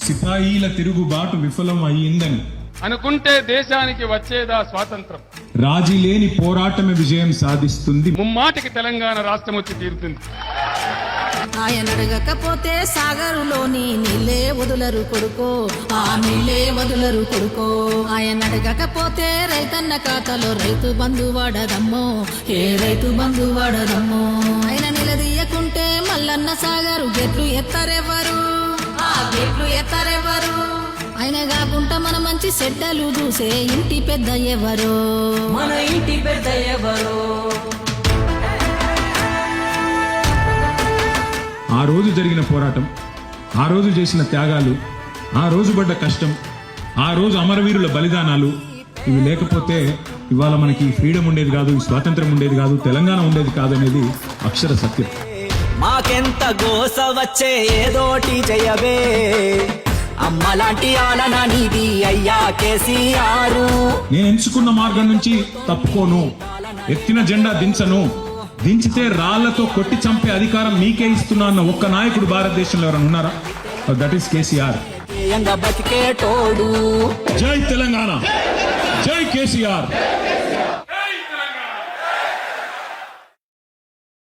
సిపాయిల తిరుగుబాటు విఫలం అయ్యిందని అనుకుంటే దేశానికి వచ్చేదా స్వాతంత్రం. రాజీ లేని పోరాటమే విజయం సాధిస్తుంది. ముమ్మాటికి తెలంగాణ రాష్ట్రం వచ్చి తీరుతుంది. ఆయన అడగకపోతే సాగరులోని నీళ్ళే వదులరు కొడుకో, ఆ నీళ్ళే వదులరు కొడుకో. ఆయన అడగకపోతే రైతన్న ఖాతాలో రైతు బంధు వాడదమ్మో, ఏ రైతు బంధు వాడదమ్మో. ఆయన నిలదీయకుంటే మల్లన్న సాగరు గెట్లు ఎత్తారెవ్వరు, ఆ గెట్లు ఎత్తారెవ్వరు. ఆయన కాకుండా మన మంచి చెడ్డలు చూసే ఇంటి పెద్ద ఎవరో, మన ఇంటి పెద్ద ఎవరో. ఆ రోజు జరిగిన పోరాటం, ఆ రోజు చేసిన త్యాగాలు, ఆ రోజు పడ్డ కష్టం, ఆ రోజు అమరవీరుల బలిదానాలు ఇవి లేకపోతే ఇవాళ మనకి ఫ్రీడమ్ ఉండేది కాదు, ఈ స్వాతంత్రం ఉండేది కాదు, తెలంగాణ ఉండేది కాదు అనేది అక్షర సత్యం. మాకెంత గోస వచ్చే ఏదోటి జయవే, అమ్మలాంటి ఆలన నీది అయ్యా కేసీఆర్. నేను ఎంచుకున్న మార్గం నుంచి తప్పుకోను, ఎత్తిన జెండా దించను, దించితే రాళ్లతో కొట్టి చంపే అధికారం మీకే ఇస్తున్నా అన్న ఒక్క నాయకుడు భారతదేశంలో ఎవరైనా ఉన్నారా? That is KCR. బతికేటోడు. జై తెలంగాణ, జై కేసీఆర్.